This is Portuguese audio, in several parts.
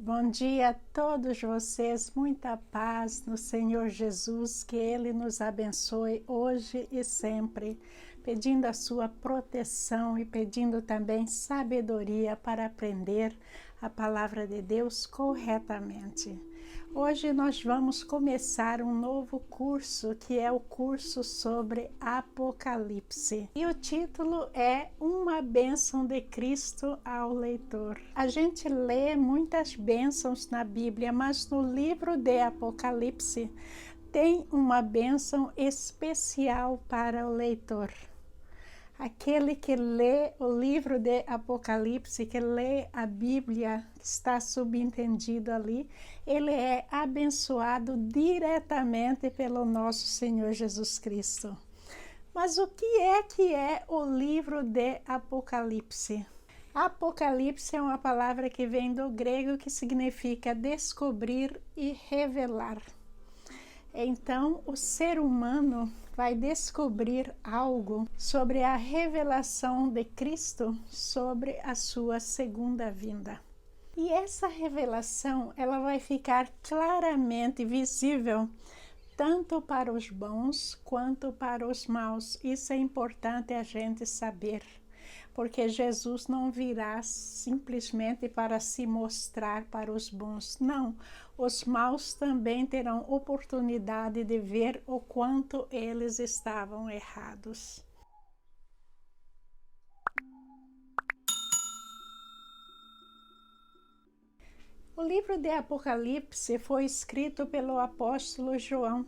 Bom dia a todos vocês, muita paz no Senhor Jesus, que Ele nos abençoe hoje e sempre, pedindo a sua proteção e pedindo também sabedoria para aprender a palavra de Deus corretamente. Hoje nós vamos começar um novo curso, que é o curso sobre Apocalipse. E o título é Uma Bênção de Cristo ao Leitor. A gente lê muitas bênçãos na Bíblia, mas no livro de Apocalipse tem uma bênção especial para o leitor. Aquele que lê o livro de Apocalipse, que lê a Bíblia, que está subentendido ali, ele é abençoado diretamente pelo nosso Senhor Jesus Cristo. Mas o que é o livro de Apocalipse? Apocalipse é uma palavra que vem do grego que significa descobrir e revelar. Então, o ser humano vai descobrir algo sobre a revelação de Cristo sobre a sua segunda vinda. E essa revelação, ela vai ficar claramente visível tanto para os bons quanto para os maus. Isso é importante a gente saber, porque Jesus não virá simplesmente para se mostrar para os bons. Não, os maus também terão oportunidade de ver o quanto eles estavam errados. O livro de Apocalipse foi escrito pelo apóstolo João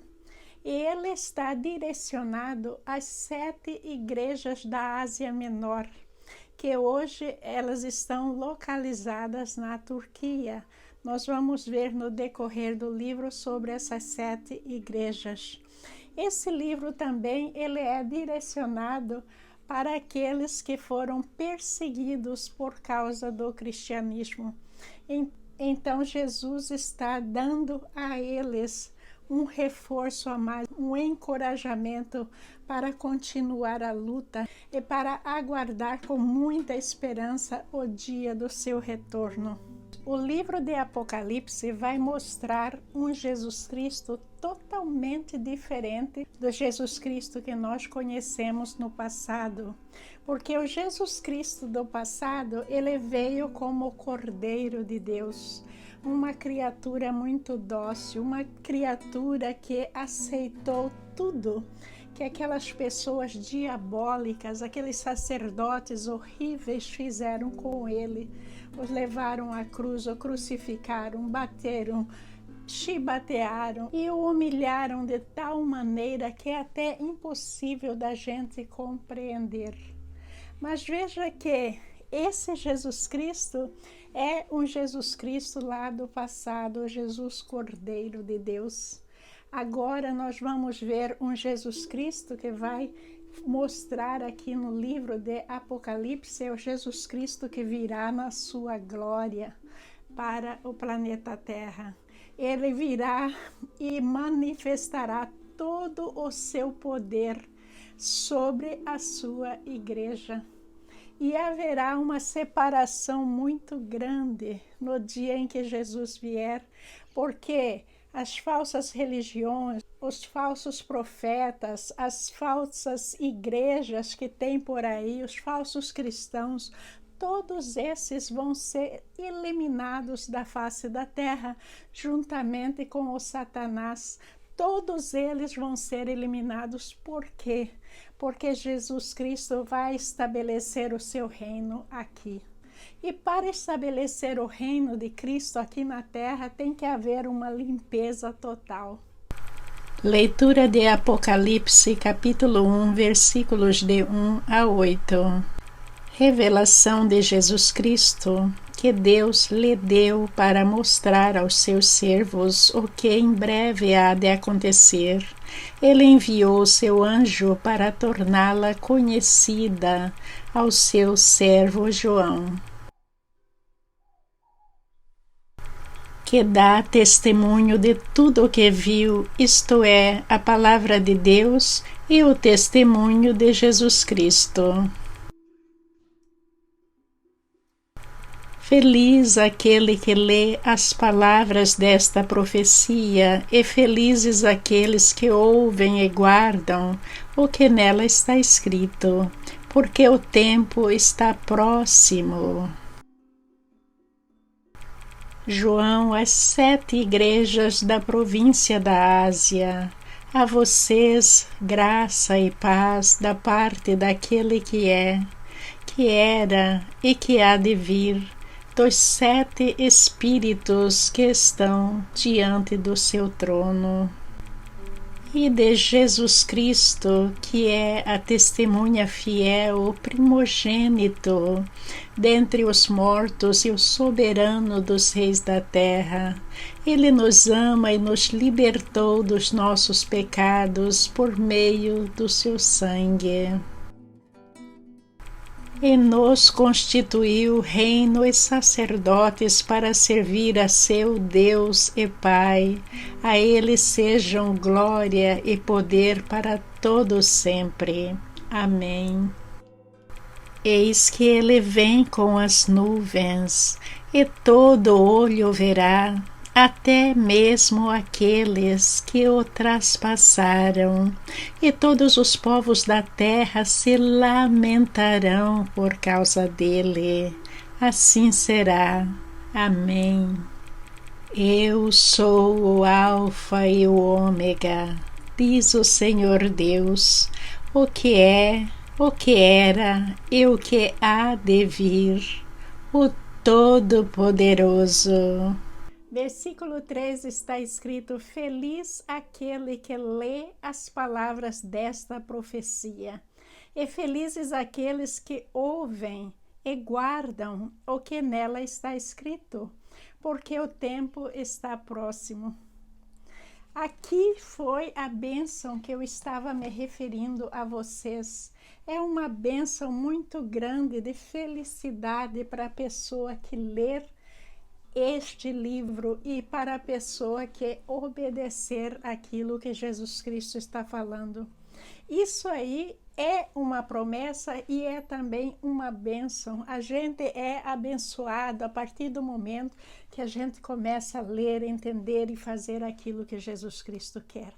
e ele está direcionado às 7 igrejas da Ásia Menor, que hoje elas estão localizadas na Turquia. Nós vamos ver no decorrer do livro sobre essas 7 igrejas. Esse livro também ele é direcionado para aqueles que foram perseguidos por causa do cristianismo. Então Jesus está dando a eles um reforço a mais, um encorajamento para continuar a luta e para aguardar com muita esperança o dia do seu retorno. O livro de Apocalipse vai mostrar um Jesus Cristo totalmente diferente do Jesus Cristo que nós conhecemos no passado. Porque o Jesus Cristo do passado, ele veio como o Cordeiro de Deus, uma criatura muito dócil, uma criatura que aceitou tudo que aquelas pessoas diabólicas, aqueles sacerdotes horríveis fizeram com ele. Os levaram à cruz, o crucificaram, bateram, chibatearam e o humilharam de tal maneira que é até impossível da gente compreender. Mas veja que esse Jesus Cristo é um Jesus Cristo lá do passado, o Jesus Cordeiro de Deus. Agora nós vamos ver um Jesus Cristo que vai mostrar aqui no livro de Apocalipse, o Jesus Cristo que virá na sua glória para o planeta Terra. Ele virá e manifestará todo o seu poder sobre a sua igreja. E haverá uma separação muito grande no dia em que Jesus vier, porque as falsas religiões, os falsos profetas, as falsas igrejas que tem por aí, os falsos cristãos, todos esses vão ser eliminados da face da terra, juntamente com o Satanás. Todos eles vão ser eliminados. Por quê? Porque Jesus Cristo vai estabelecer o seu reino aqui. E para estabelecer o reino de Cristo aqui na terra, tem que haver uma limpeza total. Leitura de Apocalipse, capítulo 1, versículos de 1 a 8. Revelação de Jesus Cristo, que Deus lhe deu para mostrar aos seus servos o que em breve há de acontecer. Ele enviou seu anjo para torná-la conhecida ao seu servo João, que dá testemunho de tudo o que viu, isto é, a palavra de Deus e o testemunho de Jesus Cristo. Feliz aquele que lê as palavras desta profecia, e felizes aqueles que ouvem e guardam o que nela está escrito, porque o tempo está próximo. João às 7 igrejas da província da Ásia. A vocês, graça e paz da parte daquele que é, que era e que há de vir, dos 7 Espíritos que estão diante do seu trono, e de Jesus Cristo, que é a testemunha fiel, o primogênito dentre os mortos e o soberano dos reis da terra. Ele nos ama e nos libertou dos nossos pecados por meio do seu sangue. E nos constituiu reino e sacerdotes para servir a seu Deus e Pai. A ele sejam glória e poder para todos sempre. Amém. Eis que ele vem com as nuvens, e todo olho verá, até mesmo aqueles que o traspassaram, e todos os povos da terra se lamentarão por causa dele. Assim será. Amém. Eu sou o Alfa e o Ômega, diz o Senhor Deus, o que é, o que era e o que há de vir, o Todo-Poderoso. Versículo 3 está escrito: Feliz aquele que lê as palavras desta profecia, e felizes aqueles que ouvem e guardam o que nela está escrito, porque o tempo está próximo. Aqui foi a bênção que eu estava me referindo a vocês. É uma bênção muito grande de felicidade para a pessoa que ler este livro e para a pessoa que obedecer aquilo que Jesus Cristo está falando. Isso aí é uma promessa e é também uma bênção. A gente é abençoado a partir do momento que a gente começa a ler, entender e fazer aquilo que Jesus Cristo quer.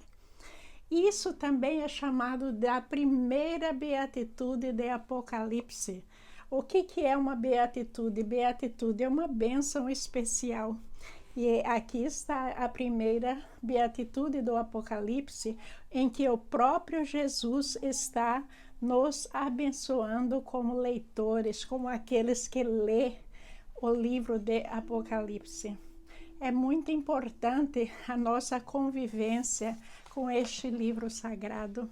Isso também é chamado da primeira beatitude de Apocalipse. O que é uma beatitude? Beatitude é uma bênção especial. E aqui está a primeira beatitude do Apocalipse, em que o próprio Jesus está nos abençoando como leitores, como aqueles que lê o livro de Apocalipse. É muito importante a nossa convivência com este livro sagrado.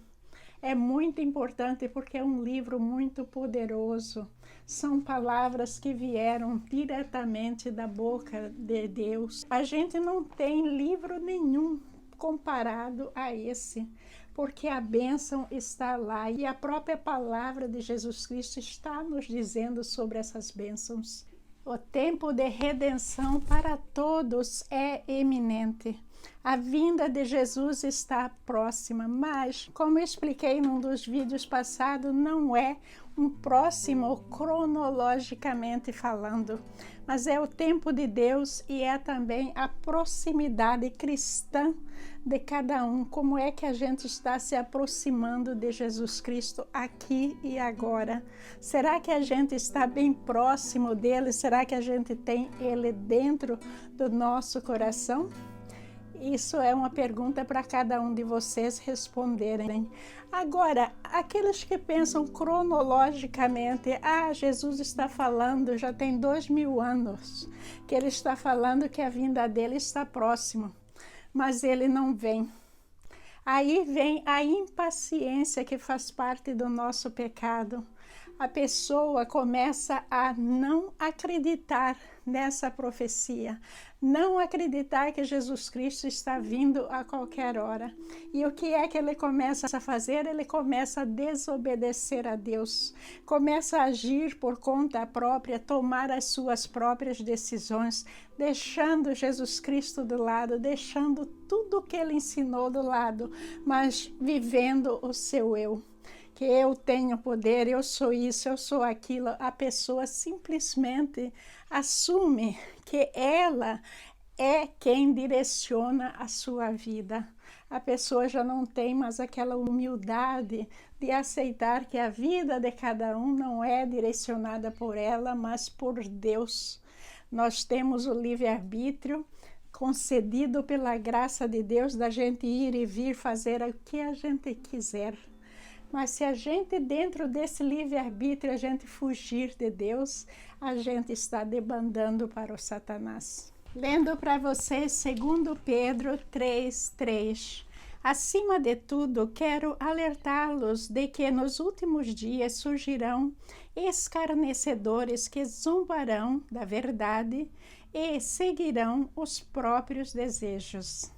É muito importante porque é um livro muito poderoso. São palavras que vieram diretamente da boca de Deus. A gente não tem livro nenhum comparado a esse, porque a bênção está lá e a própria palavra de Jesus Cristo está nos dizendo sobre essas bênçãos. O tempo de redenção para todos é iminente. A vinda de Jesus está próxima, mas, como eu expliquei num dos vídeos passados, não é um próximo cronologicamente falando, mas é o tempo de Deus e é também a proximidade cristã de cada um. Como é que a gente está se aproximando de Jesus Cristo aqui e agora? Será que a gente está bem próximo dele? Será que a gente tem ele dentro do nosso coração? Isso é uma pergunta para cada um de vocês responderem. Agora, aqueles que pensam cronologicamente, Jesus está falando, já tem 2000 anos, que ele está falando que a vinda dele está próxima, mas ele não vem. Aí vem a impaciência que faz parte do nosso pecado. A pessoa começa a não acreditar nessa profecia, não acreditar que Jesus Cristo está vindo a qualquer hora. E o que é que ele começa a fazer? Ele começa a desobedecer a Deus, começa a agir por conta própria, tomar as suas próprias decisões, deixando Jesus Cristo do lado, deixando tudo o que ele ensinou do lado, mas vivendo o seu eu. que eu tenho poder, eu sou isso, eu sou aquilo. A pessoa simplesmente assume que ela é quem direciona a sua vida. A pessoa já não tem mais aquela humildade de aceitar que a vida de cada um não é direcionada por ela, mas por Deus. Nós temos o livre-arbítrio concedido pela graça de Deus da gente ir e vir fazer o que a gente quiser. Mas se a gente, dentro desse livre-arbítrio, a gente fugir de Deus, a gente está debandando para o Satanás. Lendo para vocês 2 Pedro 3:3. Acima de tudo, quero alertá-los de que nos últimos dias surgirão escarnecedores que zombarão da verdade e seguirão os próprios desejos.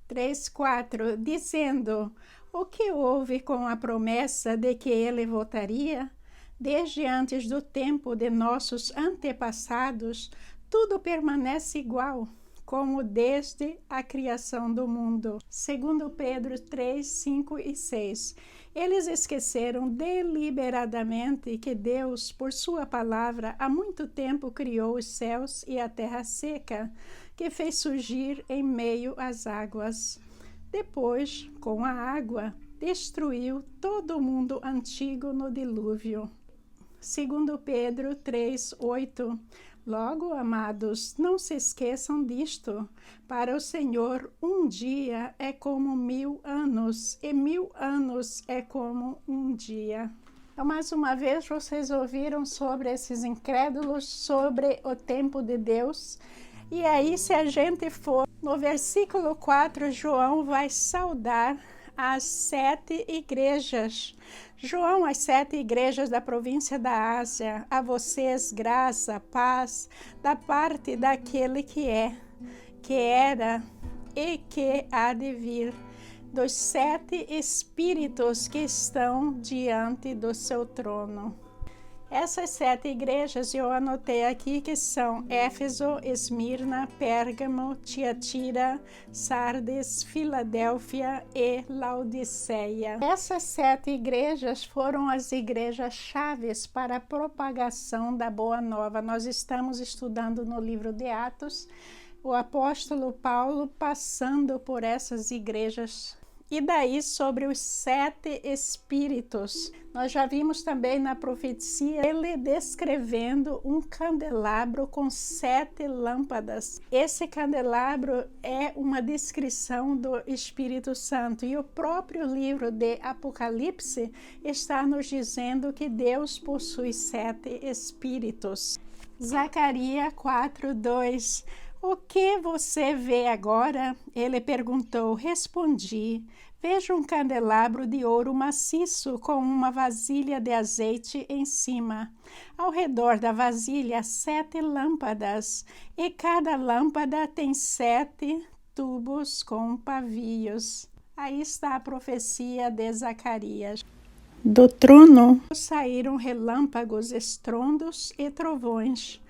3:4. Dizendo: o que houve com a promessa de que ele voltaria? Desde antes do tempo de nossos antepassados, tudo permanece igual, como desde a criação do mundo. 2 Pedro 3, 5 e 6. Eles esqueceram deliberadamente que Deus, por sua palavra, há muito tempo criou os céus e a terra seca, que fez surgir em meio às águas. Depois, com a água, destruiu todo o mundo antigo no dilúvio. 2 Pedro 3, 8. Logo, amados, não se esqueçam disto. Para o Senhor, um dia é como 1000 anos, e 1000 anos é como um dia. Então, mais uma vez, vocês ouviram sobre esses incrédulos, sobre o tempo de Deus. E aí, se a gente for no versículo 4, João vai saudar as 7 igrejas. João, as 7 igrejas da província da Ásia, a vocês graça, paz, da parte daquele que é, que era e que há de vir, dos 7 espíritos que estão diante do seu trono. Essas 7 igrejas eu anotei aqui que são Éfeso, Esmirna, Pérgamo, Tiatira, Sardes, Filadélfia e Laodiceia. Essas 7 igrejas foram as igrejas chaves para a propagação da Boa Nova. Nós estamos estudando no livro de Atos, o apóstolo Paulo passando por essas igrejas. E daí sobre os 7 espíritos. Nós já vimos também na profecia ele descrevendo um candelabro com 7 lâmpadas. Esse candelabro é uma descrição do Espírito Santo. E o próprio livro de Apocalipse está nos dizendo que Deus possui 7 espíritos. Zacarias 4:2. O que você vê agora? Ele perguntou. Respondi. Vejo um candelabro de ouro maciço com uma vasilha de azeite em cima. Ao redor da vasilha, 7 lâmpadas, e cada lâmpada tem 7 tubos com pavios. Aí está a profecia de Zacarias. Do trono saíram relâmpagos, estrondos e trovões,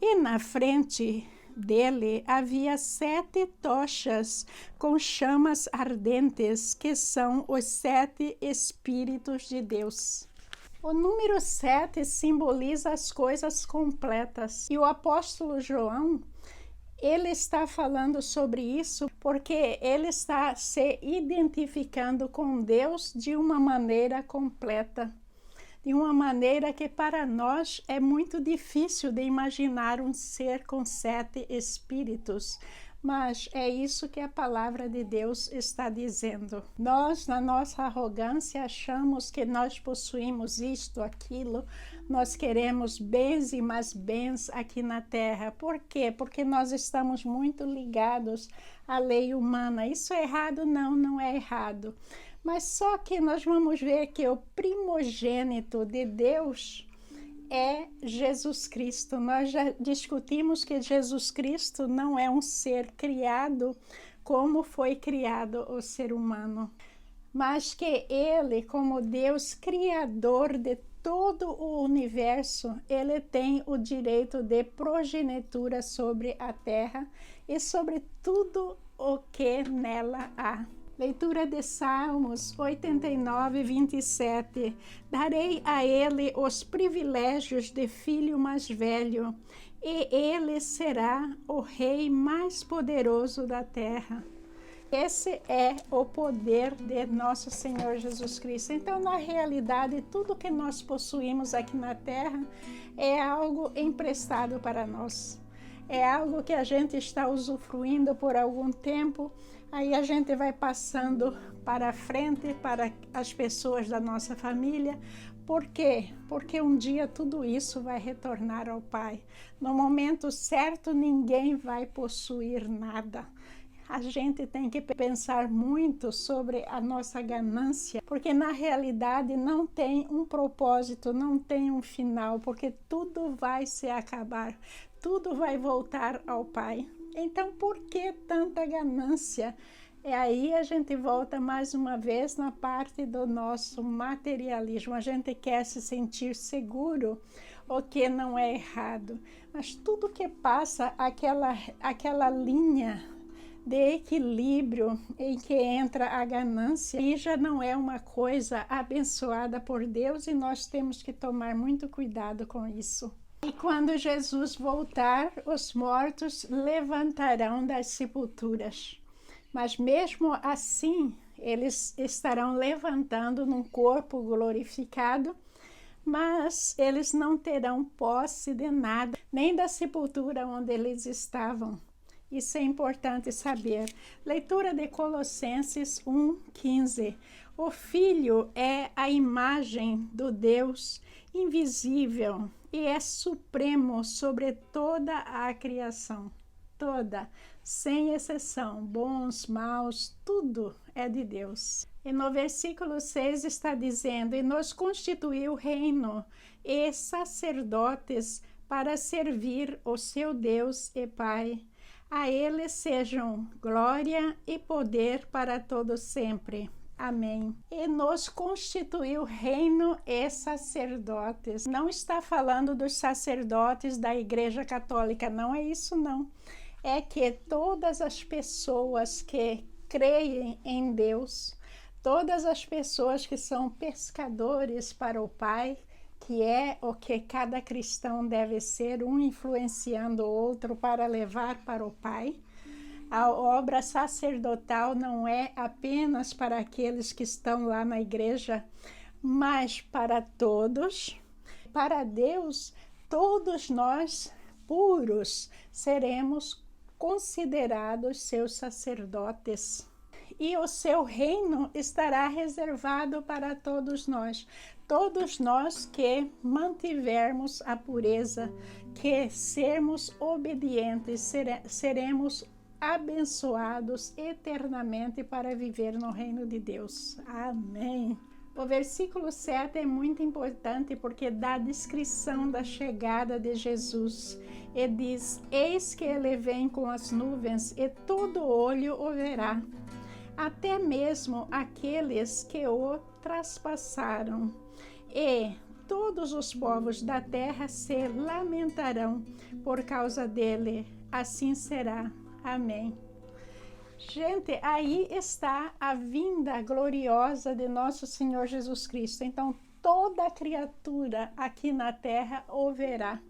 e na frente dele havia 7 tochas com chamas ardentes, que são os 7 Espíritos de Deus. O número 7 simboliza as coisas completas. E o apóstolo João, ele está falando sobre isso porque ele está se identificando com Deus de uma maneira completa. De uma maneira que para nós é muito difícil de imaginar um ser com 7 espíritos, mas é isso que a palavra de Deus está dizendo. Nós, na nossa arrogância, achamos que nós possuímos isto, aquilo, nós queremos bens e mais bens aqui na terra. Por quê? Porque nós estamos muito ligados à lei humana. Isso é errado? Não, não é errado. Mas só que nós vamos ver que o primogênito de Deus é Jesus Cristo. Nós já discutimos que Jesus Cristo não é um ser criado como foi criado o ser humano, mas que ele, como Deus criador de todo o universo, ele tem o direito de progenitura sobre a terra e sobre tudo o que nela há. Leitura de Salmos 89, 27. Darei a ele os privilégios de filho mais velho, e ele será o rei mais poderoso da terra. Esse é o poder de nosso Senhor Jesus Cristo. Então, na realidade, tudo que nós possuímos aqui na terra é algo emprestado para nós. É algo que a gente está usufruindo por algum tempo, aí a gente vai passando para frente para as pessoas da nossa família. Por quê? Porque um dia tudo isso vai retornar ao Pai. No momento certo, ninguém vai possuir nada. A gente tem que pensar muito sobre a nossa ganância, porque na realidade não tem um propósito, não tem um final, porque tudo vai se acabar, tudo vai voltar ao Pai. Então, por que tanta ganância? E aí a gente volta mais uma vez na parte do nosso materialismo. A gente quer se sentir seguro, o que não é errado. Mas tudo que passa aquela linha de equilíbrio em que entra a ganância, e já não é uma coisa abençoada por Deus, e nós temos que tomar muito cuidado com isso. E quando Jesus voltar, os mortos levantarão das sepulturas. Mas mesmo assim, eles estarão levantando num corpo glorificado, mas eles não terão posse de nada, nem da sepultura onde eles estavam. Isso é importante saber. Leitura de Colossenses 1:15. O Filho é a imagem do Deus invisível e é supremo sobre toda a criação. Toda, sem exceção, bons, maus, tudo é de Deus. E no versículo 6 está dizendo: e nos constituiu reino e sacerdotes para servir o seu Deus e Pai. A ele sejam glória e poder para todo sempre. Amém. E nos constituiu reino e sacerdotes. Não está falando dos sacerdotes da Igreja Católica, não é isso não. É que todas as pessoas que creem em Deus, todas as pessoas que são pescadores para o Pai, que é o que cada cristão deve ser, um influenciando o outro para levar para o Pai. A obra sacerdotal não é apenas para aqueles que estão lá na igreja, mas para todos. Para Deus, todos nós, puros, seremos considerados seus sacerdotes. E o seu reino estará reservado para todos nós que mantivermos a pureza, que sermos obedientes, seremos abençoados eternamente para viver no reino de Deus. Amém. O versículo 7 é muito importante porque dá a descrição da chegada de Jesus e diz: eis que ele vem com as nuvens e todo olho o verá, até mesmo aqueles que o traspassaram, e todos os povos da terra se lamentarão por causa dele. Assim será. Amém. Gente, aí está a vinda gloriosa de nosso Senhor Jesus Cristo. Então, toda criatura aqui na terra o verá,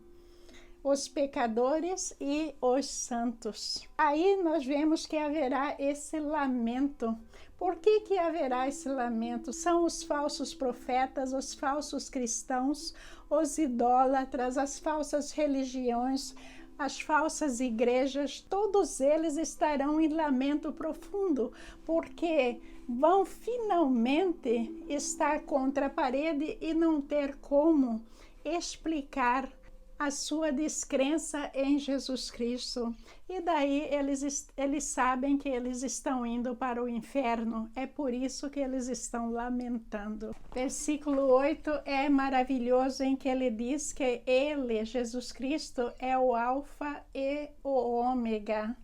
os pecadores e os santos. Aí nós vemos que haverá esse lamento. Por que haverá esse lamento? São os falsos profetas, os falsos cristãos, os idólatras, as falsas religiões, as falsas igrejas, todos eles estarão em lamento profundo, porque vão finalmente estar contra a parede e não ter como explicar a sua descrença em Jesus Cristo. E daí eles sabem que eles estão indo para o inferno. É por isso que eles estão lamentando. Versículo 8 é maravilhoso, em que ele diz que ele, Jesus Cristo, é o alfa e o ômega.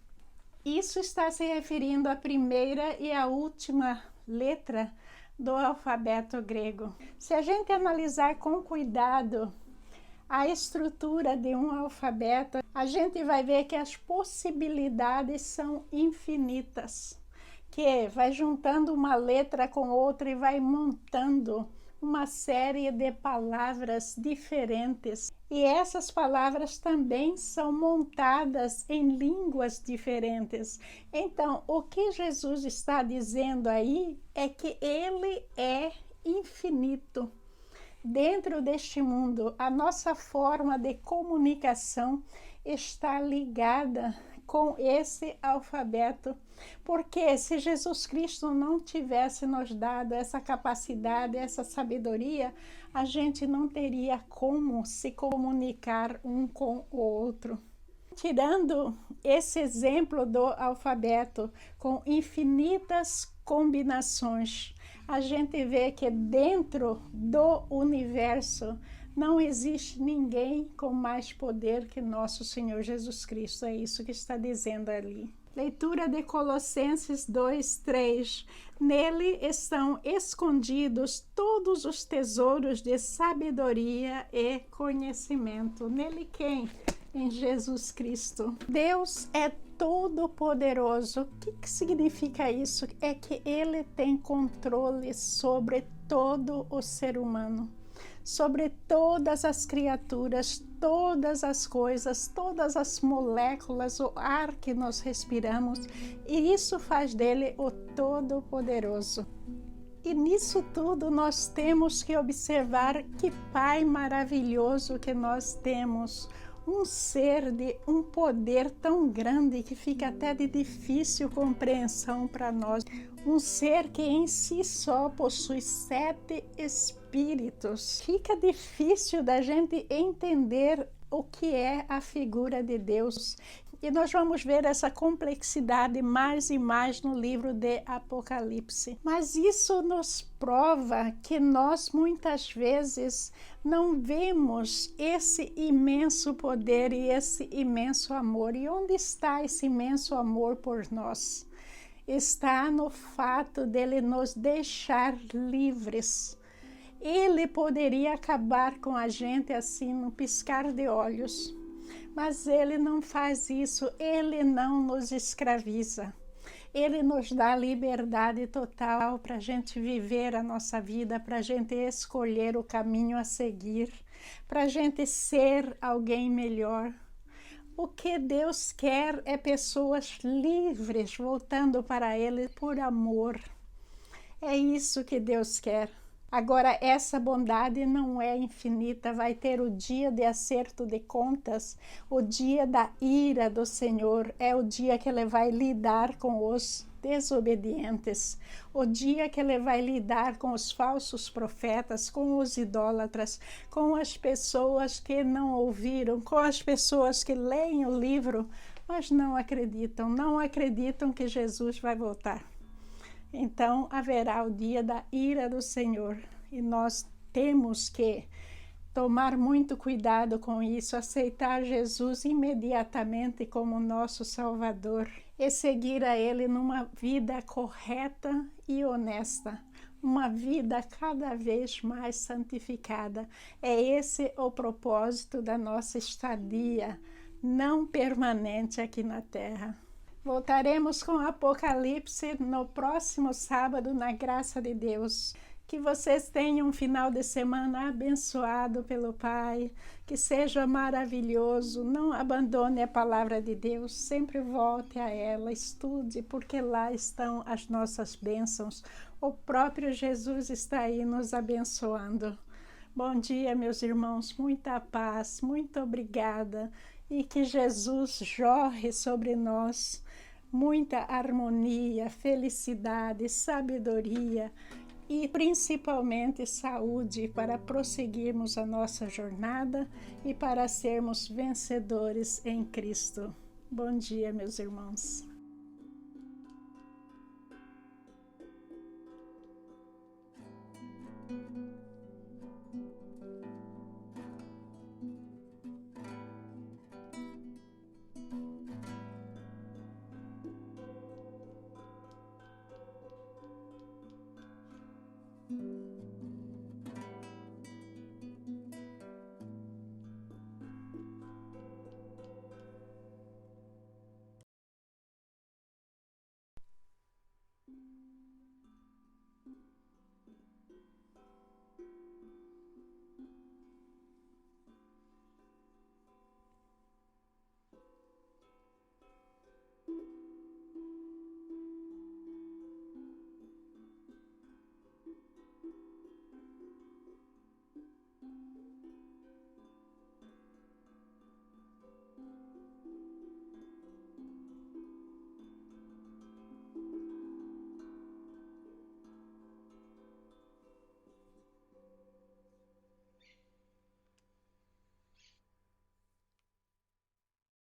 Isso está se referindo à primeira e à última letra do alfabeto grego. Se a gente analisar com cuidado a estrutura de um alfabeto, a gente vai ver que as possibilidades são infinitas. que vai juntando uma letra com outra e vai montando uma série de palavras diferentes. E essas palavras também são montadas em línguas diferentes. Então, o que Jesus está dizendo aí é que ele é infinito. Dentro deste mundo, a nossa forma de comunicação está ligada com esse alfabeto, porque se Jesus Cristo não tivesse nos dado essa capacidade, essa sabedoria, a gente não teria como se comunicar um com o outro. Tirando esse exemplo do alfabeto com infinitas combinações, a gente vê que dentro do universo não existe ninguém com mais poder que nosso Senhor Jesus Cristo. É isso que está dizendo ali. Leitura de Colossenses 2:3. Nele estão escondidos todos os tesouros de sabedoria e conhecimento. Nele quem? Em Jesus Cristo. Deus é todo-poderoso. O que significa isso? É que Ele tem controle sobre todo o ser humano, sobre todas as criaturas, todas as coisas, todas as moléculas, o ar que nós respiramos, e isso faz dele o Todo-Poderoso. E nisso tudo nós temos que observar que Pai maravilhoso que nós temos, um ser de um poder tão grande que fica até de difícil compreensão para nós. Um ser que em si só possui 7 espíritos. Fica difícil da gente entender o que é a figura de Deus. E nós vamos ver essa complexidade mais e mais no livro de Apocalipse. Mas isso nos prova que nós muitas vezes não vemos esse imenso poder e esse imenso amor. E onde está esse imenso amor por nós? Está no fato dele nos deixar livres. Ele poderia acabar com a gente assim no piscar de olhos. Mas ele não faz isso, ele não nos escraviza. Ele nos dá liberdade total para a gente viver a nossa vida, para a gente escolher o caminho a seguir, para a gente ser alguém melhor. O que Deus quer é pessoas livres, voltando para Ele por amor. É isso que Deus quer. Agora, essa bondade não é infinita, vai ter o dia de acerto de contas, o dia da ira do Senhor, é o dia que Ele vai lidar com os desobedientes, o dia que Ele vai lidar com os falsos profetas, com os idólatras, com as pessoas que não ouviram, com as pessoas que leem o livro, mas não acreditam que Jesus vai voltar. Então haverá o dia da ira do Senhor e nós temos que tomar muito cuidado com isso, aceitar Jesus imediatamente como nosso Salvador e seguir a Ele numa vida correta e honesta, uma vida cada vez mais santificada. É esse o propósito da nossa estadia não permanente aqui na Terra. Voltaremos com Apocalipse no próximo sábado, na graça de Deus. Que vocês tenham um final de semana abençoado pelo Pai, que seja maravilhoso. Não abandone a palavra de Deus, sempre volte a ela, estude, porque lá estão as nossas bênçãos. O próprio Jesus está aí nos abençoando. Bom dia, meus irmãos, muita paz, muito obrigada. E que Jesus jorre sobre nós muita harmonia, felicidade, sabedoria e principalmente saúde para prosseguirmos a nossa jornada e para sermos vencedores em Cristo. Bom dia, meus irmãos.